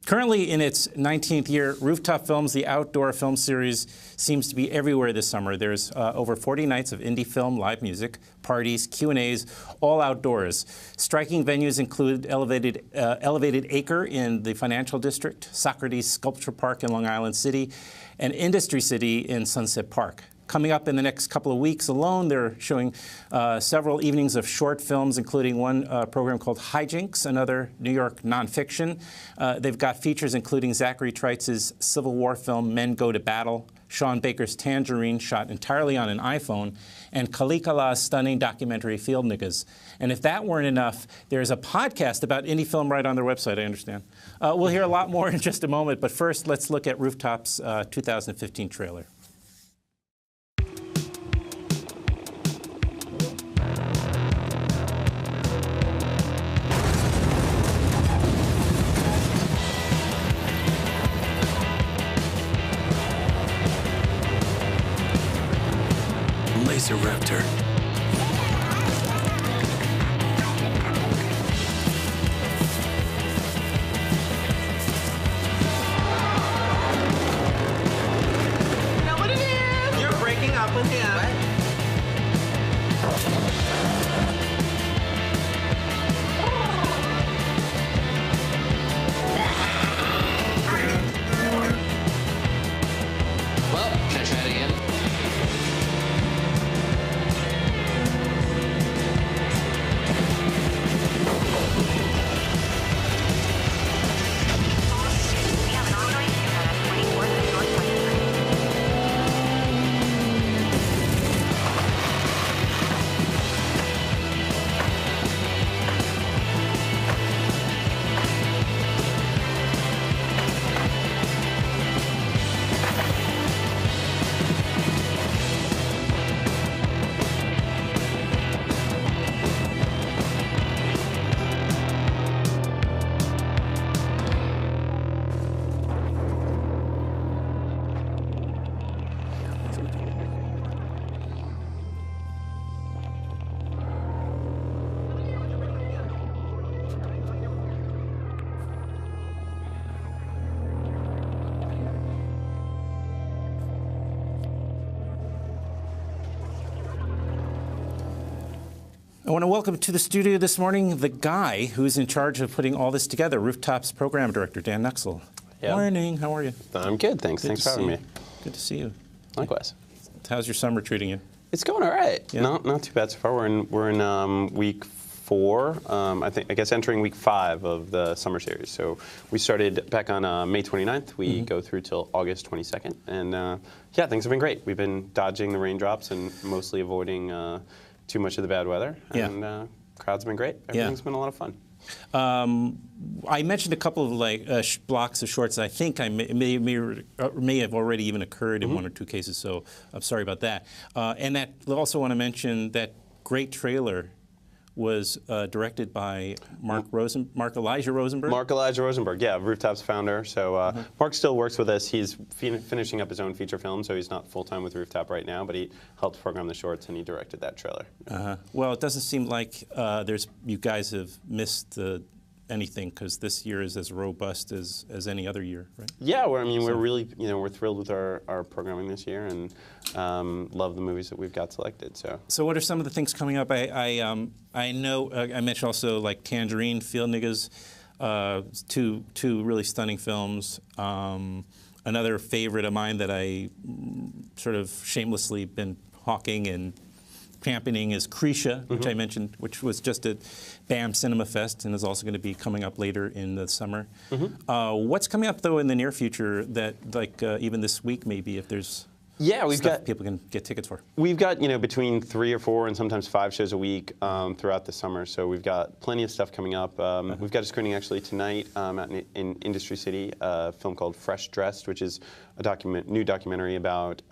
Currently in its 19th year, Rooftop Films, the outdoor film series, seems to be everywhere this summer. There's over 40 nights of indie film, live music, parties, Q&As, all outdoors. Striking venues include Elevated Acre in the Financial District, Socrates Sculpture Park in Long Island City, and Industry City in Sunset Park. Coming up in the next couple of weeks alone, they're showing several evenings of short films, including one program called Hijinks, another New York nonfiction. They've got features including Zachary Treitz's Civil War film Men Go to Battle, Sean Baker's Tangerine, shot entirely on an iPhone, and Kalikala's stunning documentary Field Niggas. And if that weren't enough, there's a podcast about indie film right on their website, I understand. We'll hear a lot more in just a moment, but first let's look at Rooftop's 2015 trailer. Laser Raptor. Know what it is? You're breaking up with him. Well, can I try it again? I want to welcome to the studio this morning the guy who's in charge of putting all this together, Rooftop's program director, Dan Nuxel. Yeah. Morning, how are you? I'm good, thanks. Thanks for having me. Good to see you. Likewise. How's your summer treating you? It's going all right. Yeah. Not too bad so far. We're in week 4. I guess entering week 5 of the summer series. So we started back on May 29th. We go through till August 22nd, and yeah, things have been great. We've been dodging the raindrops and mostly avoiding too much of the bad weather, and crowd's been great. Everything's been a lot of fun. I mentioned a couple of blocks of shorts that I think may have already even occurred in 1 or 2 cases, so I'm sorry about that. And I also want to mention that great trailer was directed by Mark Elijah Rosenberg. Mark Elijah Rosenberg, yeah, Rooftop's founder. So Mark still works with us. He's finishing up his own feature film, so he's not full-time with Rooftop right now, but he helped program the shorts and he directed that trailer. Well, it doesn't seem like you guys have missed anything, because this year is as robust as any other year, right? Yeah, we're really, we're thrilled with our programming this year, and love the movies that we've got selected. So what are some of the things coming up? I know I mentioned also like Tangerine, Field Niggas, two really stunning films. Another favorite of mine that I sort of shamelessly been hawking and championing is Krisha, which I mentioned, which was just at BAM Cinema Fest and is also going to be coming up later in the summer. What's coming up, though, in the near future that, like, even this week maybe, if there's stuff people can get tickets for? We've got, between 3 or 4 and sometimes 5 shows a week throughout the summer, so we've got plenty of stuff coming up. We've got a screening actually tonight in Industry City, a film called Fresh Dressed, which is a new documentary about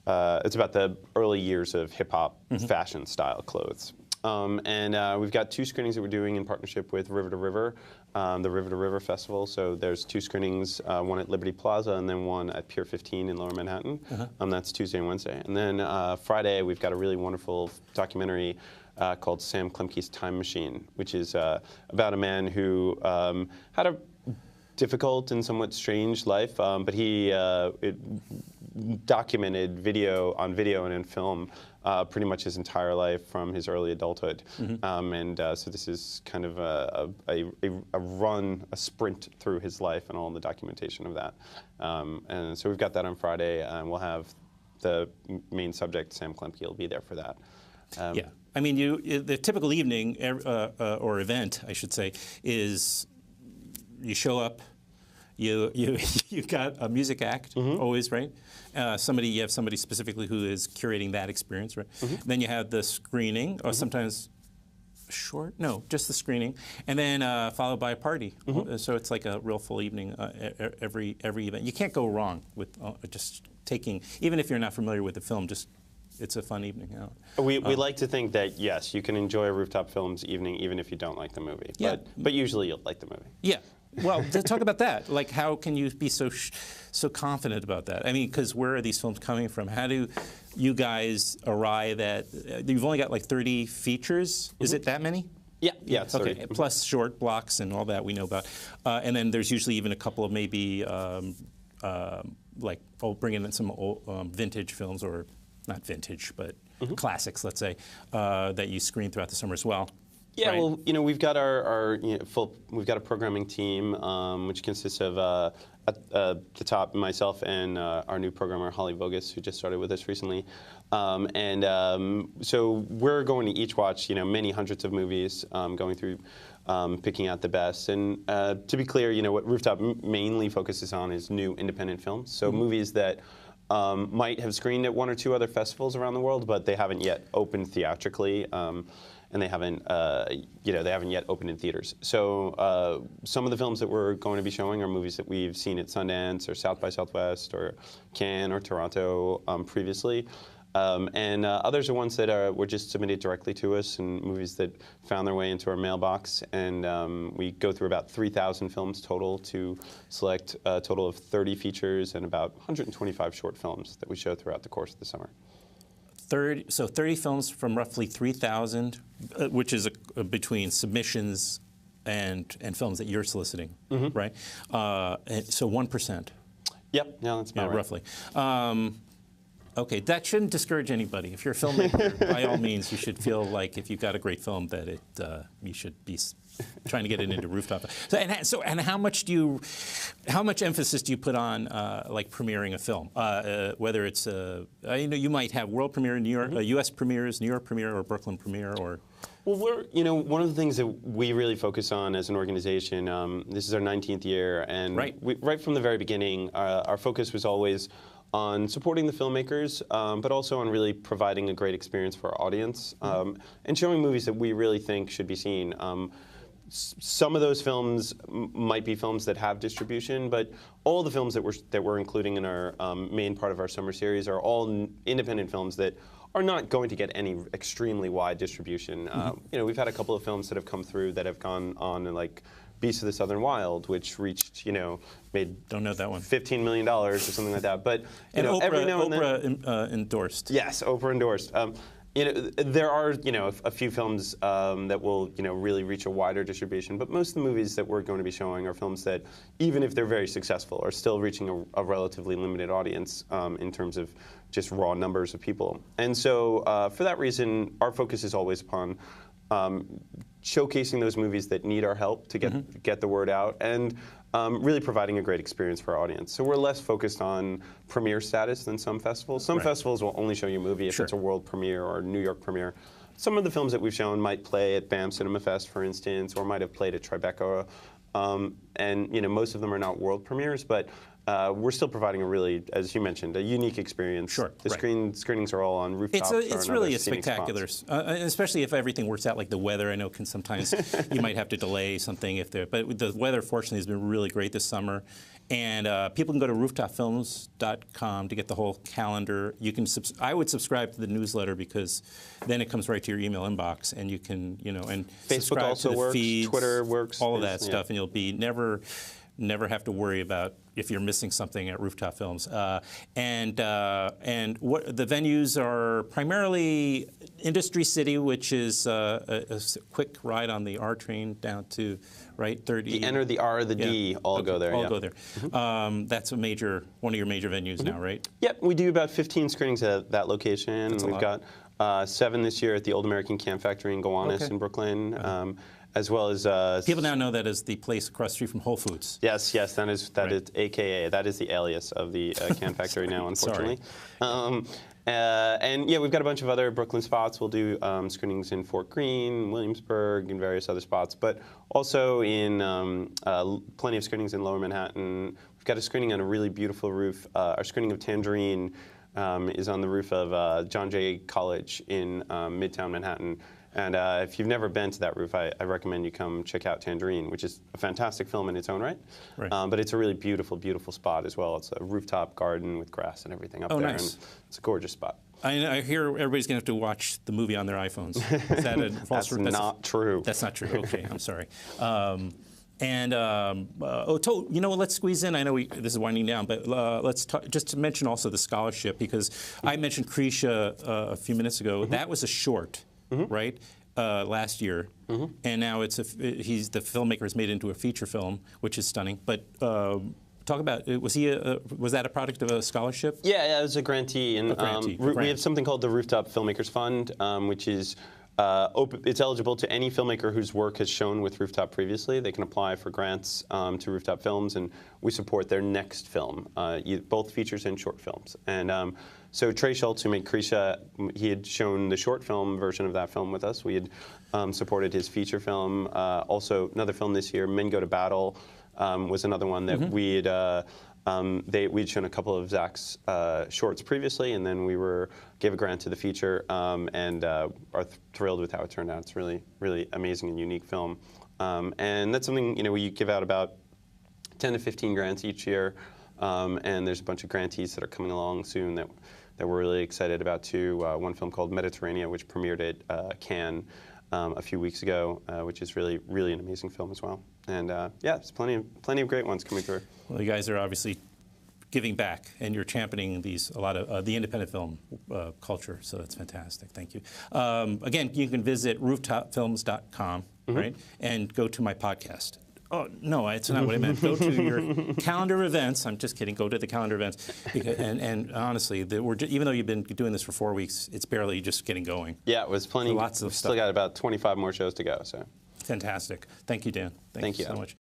it's about the early years of hip-hop fashion style clothes. And we've got 2 screenings that we're doing in partnership with River to River, the River to River Festival. So there's 2 screenings, one at Liberty Plaza and then one at Pier 15 in Lower Manhattan. That's Tuesday and Wednesday. And then Friday, we've got a really wonderful documentary called Sam Klemke's Time Machine, which is about a man who had a difficult and somewhat strange life, but he documented video and in film pretty much his entire life from his early adulthood. So this is kind of a sprint through his life and all the documentation of that. And so we've got that on Friday, and we'll have the main subject, Sam Klemke, will be there for that. Yeah, I mean, the typical evening or event, I should say, is you show up. You've got a music act always, right? You have somebody specifically who is curating that experience, right? Then you have the screening, or sometimes short, no, just the screening, and then followed by a party. So it's like a real full evening every event. You can't go wrong with just taking, even if you're not familiar with the film, it's a fun evening out. We like to think that, yes, you can enjoy a Rooftop Films evening even if you don't like the movie. Yeah. But usually you'll like the movie. Yeah. Well, talk about that. Like, how can you be so confident about that? I mean, because where are these films coming from? How do you guys arrive at? You've only got like 30 features. Is it that many? Yeah, it's 30. Okay, plus short blocks and all that we know about. And then there's usually even a couple of maybe bringing in some old, vintage films, or not vintage, but classics, let's say, that you screen throughout the summer as well. Yeah, right? well, we've got we've got a programming team which consists of at the top myself and our new programmer Holly Vogus, who just started with us recently, so we're going to each watch many hundreds of movies, going through picking out the best. And to be clear, what Rooftop mainly focuses on is new independent films, so movies that might have screened at one or two other festivals around the world, but they haven't yet opened theatrically. And they haven't yet opened in theaters. So some of the films that we're going to be showing are movies that we've seen at Sundance or South by Southwest or Cannes or Toronto previously. And others are ones that were just submitted directly to us, and movies that found their way into our mailbox. And we go through about 3,000 films total to select a total of 30 features and about 125 short films that we show throughout the course of the summer. 30 films from roughly 3,000, which is between submissions and films that you're soliciting, right? So 1%. Yep, yeah, that's about right. Roughly. Okay, that shouldn't discourage anybody. If you're a filmmaker, by all means, you should feel like if you've got a great film that you should be trying to get it into Rooftop. So how much emphasis do you put on like premiering a film? Whether it's you might have world premiere in New York, U.S. premieres, New York premiere, or Brooklyn premiere, or. Well, one of the things that we really focus on as an organization. This is our 19th year, and right from the very beginning, our focus was always on supporting the filmmakers, but also on really providing a great experience for our audience, and showing movies that we really think should be seen. Some of those films might be films that have distribution, but all the films that we're including in our main part of our summer series are all independent films that are not going to get any extremely wide distribution. We've had a couple of films that have come through that have gone on and like Beasts of the Southern Wild, which reached, made don't know that one, $15 million or something like that. But Oprah, every now and then, Oprah endorsed. Yes, Oprah endorsed. There are a few films that will really reach a wider distribution, but most of the movies that we're going to be showing are films that, even if they're very successful, are still reaching a relatively limited audience in terms of just raw numbers of people. And so for that reason, our focus is always upon showcasing those movies that need our help to get the word out, and really providing a great experience for our audience. So we're less focused on premiere status than some festivals. Some festivals will only show you a movie if it's a world premiere or New York premiere. Some of the films that we've shown might play at BAM Cinema Fest, for instance, or might have played at Tribeca. And most of them are not world premieres, but we're still providing a really, as you mentioned, a unique experience. Sure. The screenings are all on rooftops. It's really a spectacular, especially if everything works out. Like the weather, I know can sometimes you might have to delay something if there. But the weather, fortunately, has been really great this summer, and people can go to rooftopfilms.com to get the whole calendar. You can. I would subscribe to the newsletter because then it comes right to your email inbox, and you can and Facebook subscribe also to the works. feeds, Twitter works. All of that stuff, and you'll be never have to worry about if you're missing something at Rooftop Films. And what the venues are primarily Industry City, which is a quick ride on the R train down to 30. The N or the R or the D all go there. All go there. That's one of your major venues now, right? Yep, we do about 15 screenings at that location. That's a We've lot. got 7 this year at the Old American Camp Factory in Gowanus in Brooklyn, as well as People now know that as the place across the street from Whole Foods. Yes, that is AKA, that is the alias of the Camp Factory now, unfortunately. And yeah, we've got a bunch of other Brooklyn spots. We'll do screenings in Fort Greene, Williamsburg, and various other spots, but also in plenty of screenings in Lower Manhattan. We've got a screening on a really beautiful roof. Our screening of Tangerine is on the roof of John Jay College in Midtown Manhattan. And if you've never been to that roof, I recommend you come check out Tangerine, which is a fantastic film in its own right. But it's a really beautiful, beautiful spot as well. It's a rooftop garden with grass and everything up there. Nice. And it's a gorgeous spot. I hear everybody's going to have to watch the movie on their iPhones. Is that a false? That's not true. That's not true. Okay, I'm sorry. You know what, let's squeeze in, I know this is winding down, but let's talk, just to mention also the scholarship, because I mentioned Krisha a few minutes ago. That was a short, right, last year, and now the filmmaker has made it into a feature film, which is stunning. But talk about, was that a product of a scholarship? Yeah, it was a grantee, and we have something called the Rooftop Filmmakers Fund, which is it's eligible to any filmmaker whose work has shown with Rooftop previously. They can apply for grants to Rooftop Films, and we support their next film, both features and short films. And so Trey Schultz, who made Krisha, he had shown the short film version of that film with us. We had supported his feature film. Also, another film this year, Men Go to Battle, was another one that we had. We'd shown a couple of Zach's shorts previously, and then we gave a grant to the feature, and are thrilled with how it turned out. It's really, really amazing and unique film, and that's something we give out about 10 to 15 grants each year, and there's a bunch of grantees that are coming along soon that we're really excited about too. One film called Mediterranean, which premiered at Cannes a few weeks ago, which is really, really an amazing film as well. And yeah, there's plenty of great ones coming through. Well, you guys are obviously giving back, and you're championing a lot of the independent film culture. So that's fantastic. Thank you. Again, you can visit rooftopfilms.com, right, and go to my podcast. Oh, no, it's not what I meant. Go to your calendar of events. I'm just kidding. Go to the calendar of events. And honestly, even though you've been doing this for 4 weeks, it's barely just getting going. Yeah, it was plenty. Lots of stuff. Still got about 25 more shows to go. So fantastic. Thank you, Dan. Thank you so much.